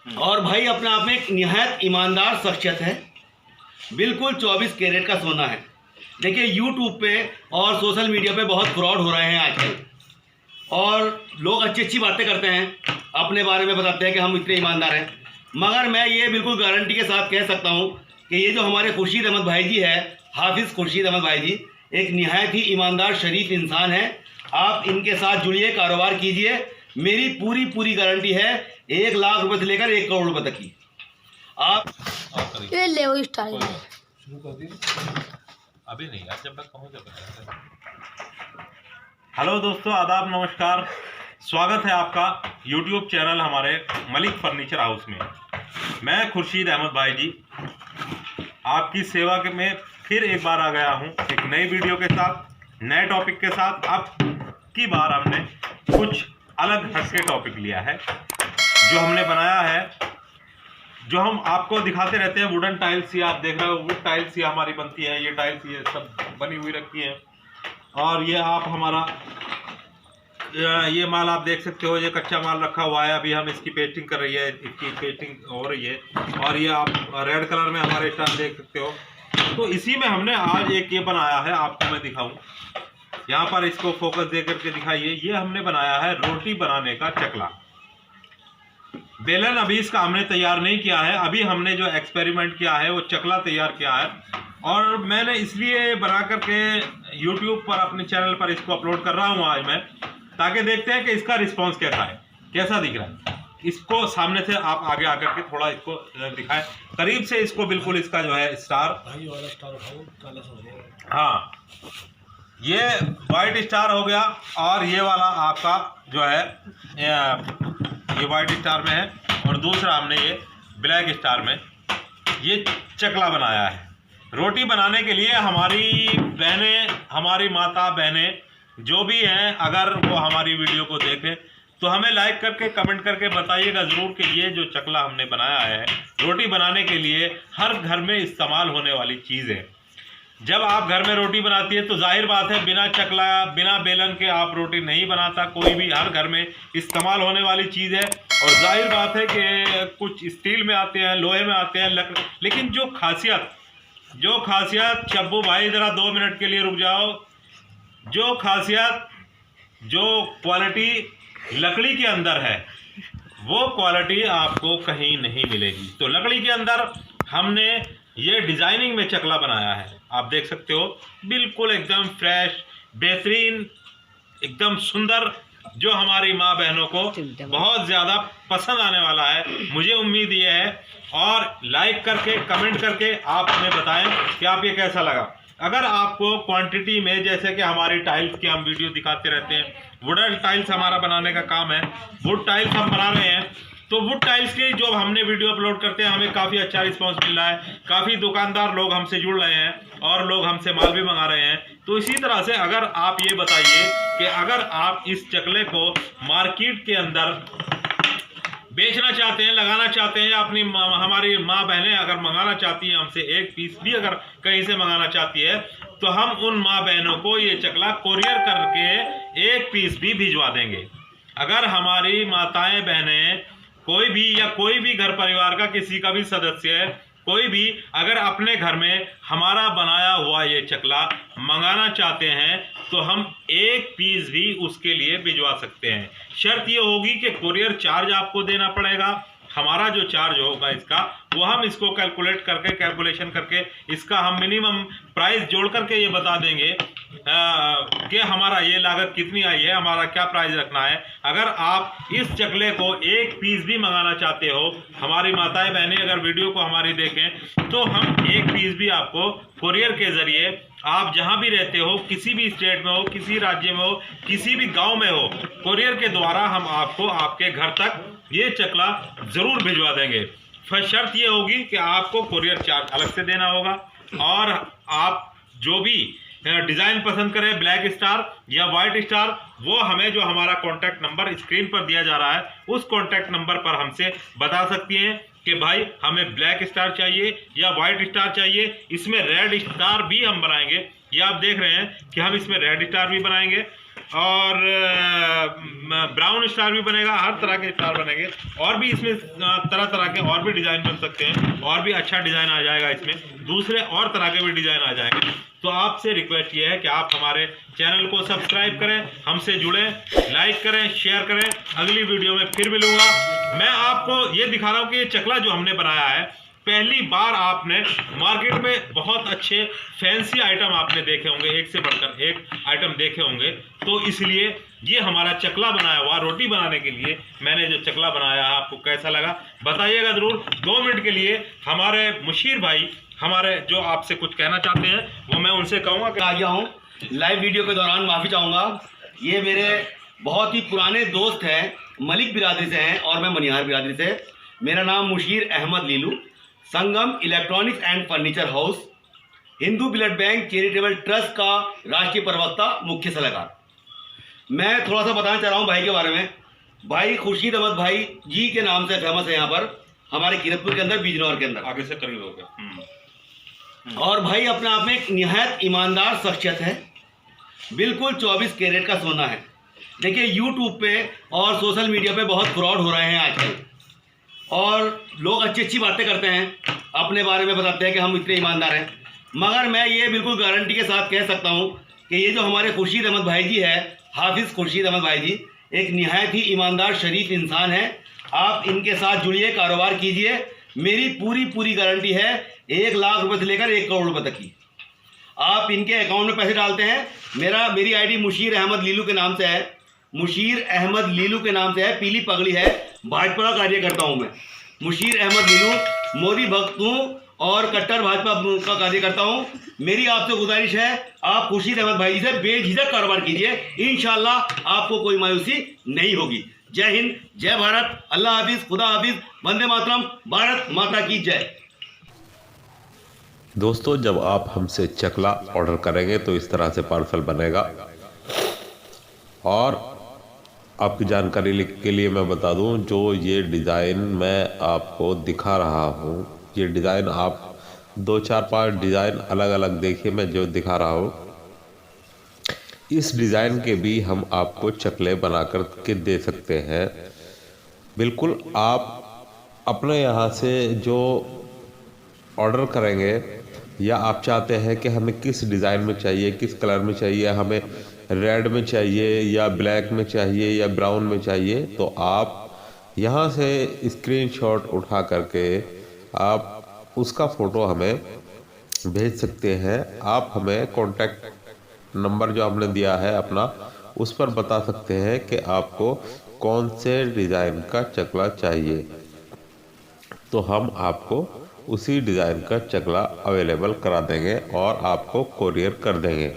और भाई अपने आप में एक निहायत ईमानदार शख्सियत है, बिल्कुल 24 कैरेट का सोना है। देखिए यूट्यूब पे और सोशल मीडिया पे बहुत फ्रॉड हो रहे हैं आजकल, और लोग अच्छी अच्छी बातें करते हैं, अपने बारे में बताते हैं कि हम इतने ईमानदार हैं, मगर मैं ये बिल्कुल गारंटी के साथ कह सकता हूँ कि ये जो हमारे खुर्शीद अहमद भाई जी है, हाफिज़ खुर्शीद अहमद भाई जी, एक निहायत ही ईमानदार शरीफ इंसान है। आप इनके साथ जुड़िए, कारोबार कीजिए, मेरी पूरी गारंटी है 1 लाख रुपए से लेकर 1 करोड़ रुपए तक की। आप ये ले वो स्टाइल शुरू कर दिए अभी नहीं यार, जब तक कहूँ जब तक। हेलो दोस्तों, आदाब, नमस्कार, स्वागत है आपका YouTube चैनल हमारे मलिक फर्नीचर हाउस में। मैं खुर्शीद अहमद भाई जी आपकी सेवा के में फिर एक बार आ गया हूँ एक नई वीडियो के साथ, नए टॉपिक के साथ। अब की बार हमने कुछ अलग हटके टॉपिक लिया है जो हमने बनाया है, जो हम आपको दिखाते रहते हैं। वुडन टाइल्स ये आप देख रहे हो, वुड टाइल्स ये हमारी बनती है, ये टाइल्स ये सब बनी हुई रखी है। और ये आप हमारा ये माल आप देख सकते हो, ये कच्चा माल रखा हुआ है, अभी हम इसकी पेस्टिंग कर रही है, इसकी पेस्टिंग हो रही है। और ये आप रेड कलर में हमारे स्टार देख सकते हो। तो इसी में हमने आज एक ये बनाया है, आपको मैं दिखाऊं, यहाँ पर इसको फोकस दे करके दिखाइए। ये हमने बनाया है रोटी बनाने का चकला। बेलन अभी इसका हमने तैयार नहीं किया है, अभी हमने जो एक्सपेरिमेंट किया है वो चकला तैयार किया है। और मैंने इसलिए बना करके YouTube पर अपने चैनल पर इसको अपलोड कर रहा हूँ आज मैं, ताकि देखते हैं कि इसका रिस्पांस कैसा है, कैसा दिख रहा है। इसको सामने से आप आगे आकर के थोड़ा इसको दिखाएं करीब से, इसको बिल्कुल इसका जो है स्टार, हाँ ये वाइट स्टार हो गया, और ये वाला आपका जो है ये वाइट स्टार में है, और दूसरा हमने ये ब्लैक स्टार में ये चकला बनाया है। रोटी बनाने के लिए हमारी बहनें, हमारी माता बहनें जो भी हैं, अगर वो हमारी वीडियो को देखें तो हमें लाइक करके कमेंट करके बताइएगा ज़रूर कि ये जो चकला हमने बनाया है रोटी बनाने के लिए हर घर में इस्तेमाल होने वाली चीज़ है। जब आप घर में रोटी बनाती है तो जाहिर बात है बिना चकला, बिना बेलन के आप रोटी नहीं बनाता कोई भी। हर घर में इस्तेमाल होने वाली चीज़ है, और जाहिर बात है कि कुछ स्टील में आते हैं, लोहे में आते हैं, लकड़ी, लेकिन जो खासियत चब्बू भाई ज़रा 2 मिनट के लिए रुक जाओ, जो खासियत, जो क्वालिटी लकड़ी के अंदर है वो क्वालिटी आपको कहीं नहीं मिलेगी। तो लकड़ी के अंदर हमने ये डिजाइनिंग में चकला बनाया है, आप देख सकते हो, बिल्कुल एकदम फ्रेश, बेहतरीन, एकदम सुंदर, जो हमारी माँ बहनों को बहुत ज़्यादा पसंद आने वाला है, मुझे उम्मीद ये है। और लाइक करके कमेंट करके आप हमें बताएं कि आप ये कैसा लगा। अगर आपको क्वांटिटी में, जैसे कि हमारी टाइल्स की हम वीडियो दिखाते रहते हैं, वुडन टाइल्स हमारा बनाने का काम है, वुड टाइल्स हम बना रहे हैं, तो वुड टाइल्स की जो हमने वीडियो अपलोड करते हैं हमें काफ़ी अच्छा रिस्पांस मिल रहा है, काफ़ी दुकानदार लोग हमसे जुड़ रहे हैं और लोग हमसे माल भी मंगा रहे हैं। तो इसी तरह से अगर आप ये बताइए कि अगर आप इस चकले को मार्केट के अंदर बेचना चाहते हैं, लगाना चाहते हैं, या अपनी हमारी माँ बहनें अगर मंगाना चाहती हैं हमसे, एक पीस भी अगर कहीं से मंगाना चाहती है, तो हम उन माँ बहनों को ये चकला कोरियर करके एक पीस भी भिजवा देंगे। अगर हमारी माताएं बहनें कोई भी घर परिवार का किसी का भी सदस्य है, कोई भी अगर अपने घर में हमारा बनाया हुआ ये चकला मंगाना चाहते हैं तो हम एक पीस भी उसके लिए भिजवा सकते हैं। शर्त ये होगी कि कुरियर चार्ज आपको देना पड़ेगा। हमारा जो चार्ज होगा इसका, वो हम इसको कैलकुलेशन करके इसका हम मिनिमम प्राइस जोड़ करके ये बता देंगे कि हमारा ये लागत कितनी आई है, हमारा क्या प्राइस रखना है। अगर आप इस चकले को एक पीस भी मंगाना चाहते हो, हमारी माताएं बहनें अगर वीडियो को हमारी देखें, तो हम एक पीस भी आपको कुरियर के ज़रिए, आप जहां भी रहते हो, किसी भी स्टेट में हो, किसी राज्य में हो, किसी भी गांव में हो, कुरियर के द्वारा हम आपको आपके घर तक ये चकला ज़रूर भिजवा देंगे। फिर शर्त ये होगी कि आपको कुरियर चार्ज अलग से देना होगा, और आप जो भी डिज़ाइन पसंद करें, ब्लैक स्टार या वाइट स्टार, वो हमें जो हमारा कॉन्टैक्ट नंबर स्क्रीन पर दिया जा रहा है उस कॉन्टैक्ट नंबर पर हमसे बता सकती हैं कि भाई हमें ब्लैक स्टार चाहिए या वाइट स्टार चाहिए। इसमें रेड स्टार भी हम बनाएंगे, ये आप देख रहे हैं कि हम इसमें रेड स्टार भी बनाएंगे, और ब्राउन स्टार भी बनेगा, हर तरह के स्टार बनेंगे। और भी इसमें तरह तरह के और भी डिज़ाइन बन सकते हैं, और भी अच्छा डिज़ाइन आ जाएगा इसमें, दूसरे और तरह के भी डिज़ाइन आ जाएंगे। तो आपसे रिक्वेस्ट ये है कि आप हमारे चैनल को सब्सक्राइब करें, हमसे जुड़ें, लाइक करें, शेयर करें। अगली वीडियो में फिर मिलूंगा। मैं आपको ये दिखा रहा हूँ कि ये चकला जो हमने बनाया है, पहली बार आपने मार्केट में बहुत अच्छे फैंसी आइटम आपने देखे होंगे, एक से बढ़कर एक आइटम देखे होंगे। तो इसलिए ये हमारा चकला बनाया हुआ, रोटी बनाने के लिए मैंने जो चकला बनाया है, आपको कैसा लगा बताइएगा ज़रूर। 2 मिनट के लिए हमारे मुशीर भाई हमारे जो आपसे कुछ कहना चाहते हैं वो मैं उनसे कहूँगा कि आ गया हूँ। लाइव वीडियो के दौरान माफ़ी चाहूँगा। ये मेरे बहुत ही पुराने दोस्त हैं, मलिक बिरादरी से हैं और मैं मनिहार बिरादरी से। मेरा नाम Mushir Ahmad Lilu, Sangam electronics and furniture house, Hindu blood bank charitable trust का राष्ट्रीय प्रवक्ता, मुख्य सलाहकार। मैं थोड़ा सा बताना चाह रहा हूँ भाई के बारे में। भाई खुर्शीद अहमद भाई जी के नाम से फेमस है यहाँ पर, हमारे कीरतपुर के अंदर, बिजनौर के अंदर। आगे से करीब हो गया। और भाई अपने आप में एक निहायत ईमानदार शख्सियत है, बिल्कुल 24 कैरेट का सोना है। देखिए यूट्यूब पे और सोशल मीडिया पे बहुत फ्रॉड हो रहे हैं आजकल, और लोग अच्छी अच्छी बातें करते हैं, अपने बारे में बताते हैं कि हम इतने ईमानदार हैं। मगर मैं ये बिल्कुल गारंटी के साथ कह सकता हूँ कि ये जो हमारे खुर्शीद अहमद भाई जी है, हाफिज़ खुर्शीद अहमद भाई जी, एक निहायत ही ईमानदार शरीफ इंसान है। आप इनके साथ जुड़िए, कारोबार कीजिए। मेरी पूरी गारंटी है 1 लाख रुपए से लेकर 1 करोड़ रुपए तक की। आप इनके अकाउंट में पैसे डालते हैं, मेरी आईडी मुशीर अहमद लीलू के नाम से है, मुशीर अहमद लीलू के नाम से है, पीली पगड़ी है, भाजपा का कार्य करता हूँ मैं। मुशीर अहमद लीलू, मोदी भक्त हूँ और कट्टर भाजपा का कार्य करता हूँ। मेरी आपसे गुजारिश है, आप खुर्शीद अहमद भाई से बेझिझक कारोबार कीजिए, इंशाल्लाह आपको कोई मायूसी नहीं होगी। जय हिंद, जय भारत, अल्लाह हाफिज, खुदा हाफिज, वंदे मातरम, भारत माता की जय। दोस्तों, जब आप हमसे चकला ऑर्डर करेंगे तो इस तरह से पार्सल बनेगा। और आपकी जानकारी के लिए मैं बता दूं, जो ये डिज़ाइन मैं आपको दिखा रहा हूं, ये डिज़ाइन आप 2, 4, 5 डिज़ाइन अलग अलग देखिए। मैं जो दिखा रहा हूं, इस डिज़ाइन के भी हम आपको चकले बनाकर के दे सकते हैं। बिल्कुल आप अपने यहाँ से जो ऑर्डर करेंगे, या आप चाहते हैं कि हमें किस डिज़ाइन में चाहिए, किस कलर में चाहिए, हमें रेड में चाहिए या ब्लैक में चाहिए या ब्राउन में चाहिए, तो आप यहाँ से स्क्रीनशॉट उठा करके आप उसका फ़ोटो हमें भेज सकते हैं। आप हमें कॉन्टैक्ट नंबर जो हमने दिया है अपना, उस पर बता सकते हैं कि आपको कौन से डिज़ाइन का चकला चाहिए, तो हम आपको उसी डिज़ाइन का चकला अवेलेबल करा देंगे और आपको कोरियर कर देंगे।